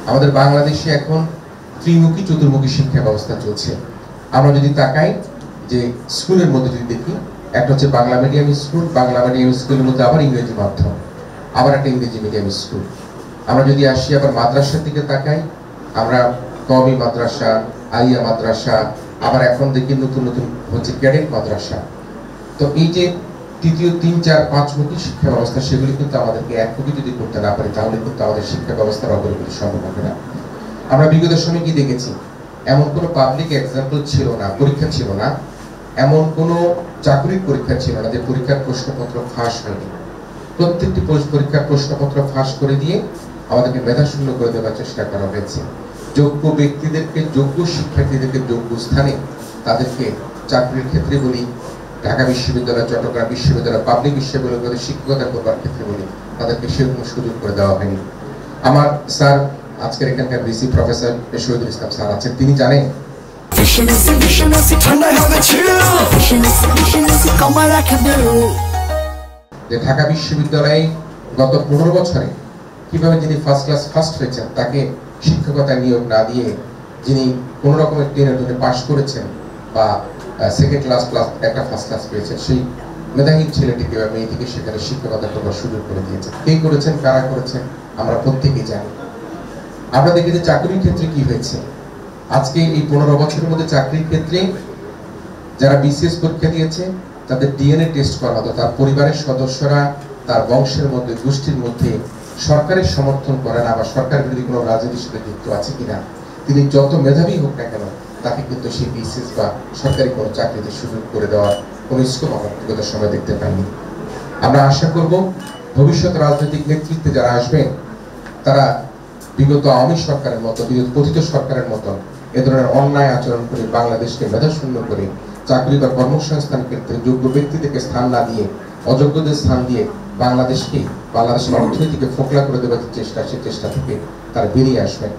আমাদের বাংলাদেশে এখন ত্রিমুখী চতুর্মুখী শিক্ষা ব্যবস্থা চলছে। আমরা যদি তাকাই যে স্কুলের মধ্যে যদি দেখি, একটা হচ্ছে Bangla medium school, Bangla medium স্কুলের মধ্যে আবার ইংরেজি মাধ্যম, আবার একটা ইংরেজি মিডিয়াম স্কুল। আমরা যদি আসি আবার মাদ্রাসার দিকে তাকাই, আমরা কওমি মাদ্রাসা, আলিয়া মাদ্রাসা, আবার এখন দেখি নতুন নতুন হচ্ছে ক্যাডেট মাদ্রাসা। তো এই যে তৃতীয় 3, 4, 5 মুখী শিক্ষা ব্যবস্থা, সেগুলি কিন্তু আমাদেরকে একমুখী যদি করতে না পারি তাহলে কিন্তু আমাদের শিক্ষা ব্যবস্থার অগ্রগতি সম্ভব হবে না। আমরা বিগত সময়ে কি দেখেছি, এমন কোনো পাবলিক এক্সাম্পল ছিল না, পরীক্ষা ছিল না, এমন কোনো চাকরির পরীক্ষা ছিল না যে পরীক্ষার প্রশ্নপত্র ফাঁস হয়নি। প্রত্যেকটি পরীক্ষার প্রশ্নপত্র ফাঁস করে দিয়ে আমাদেরকে মেধাশূন্য করে দেওয়ার চেষ্টা করা হয়েছে। যোগ্য ব্যক্তিদেরকে, যোগ্য শিক্ষার্থীদেরকে যোগ্য স্থানে তাদেরকে চাকরির ক্ষেত্রে বলি, ঢাকা বিশ্ববিদ্যালয়, চট্টগ্রাম বিশ্ববিদ্যালয়, পাবলিক বিশ্ববিদ্যালয়গুলোতে শিক্ষকতা করবার ক্ষেত্রে বলি, তাদেরকে সেরকম সুযোগ করে দেওয়া হয়নি। আমার স্যার, আজকের এখানকার VC professor Shahidul Islam sir আছেন, তিনি জানেন যে ঢাকা বিশ্ববিদ্যালয়ে গত 15 বছরে কিভাবে যিনি ফার্স্ট ক্লাস ফার্স্ট হয়েছেন, তাকে শিক্ষকতা নিয়োগ না দিয়ে যিনি কোনো রকমের টেনে পাশ করেছেন বা সেকেন্ড ক্লাস প্লাস একটা ফার্স্ট ক্লাস পেয়েছেন, সেই মেধাহীন ছেলেটিকে বা মেয়েটিকে সেখানে শিক্ষকতা করবার সুযোগ করে দিয়েছেন। কে করেছেন, কারা করেছেন, আমরা প্রত্যেকেই জানি। আমরা দেখি যে চাকরির ক্ষেত্রে কি হয়েছে। আজকে এই 15 বছরের মধ্যে চাকরির ক্ষেত্রে যারা বিসিএস পরীক্ষা দিয়েছে তাদের ডিএনএ টেস্ট করা হতো, তার পরিবারের সদস্যরা, তার বংশের মধ্যে, গোষ্ঠীর মধ্যে সরকারের সমর্থন করে না বা সরকার বিরোধী কোনো রাজনীতির সাথে যুক্ত আছে কিনা। তিনি যত মেধাবী হোক না কেন, তাকে কিন্তু সেই বিসিএস বা সরকারি কোনো চাকরিতে সুযোগ করে দেওয়ার কোনো স্কোপ আমরা বিগত সময় দেখতে পাইনি। আমরা আশা করব ভবিষ্যৎ রাজনৈতিক নেতৃত্বে যারা আসবেন তারা বিগত আওয়ামী সরকারের মতো, বিগত পতিত সরকারের মতো এ ধরনের অন্যায় আচরণ করে বাংলাদেশকে মেধাশূন্য করে চাকরি বা কর্মসংস্থান ক্ষেত্রে যোগ্য ব্যক্তিদেরকে স্থান না দিয়ে অযোগ্যদের স্থান দিয়ে বাংলাদেশের অর্থনীতিকে ফোকলা করে দেওয়ার চেষ্টা, সেই চেষ্টা থেকে তারা বেরিয়ে আসবেন।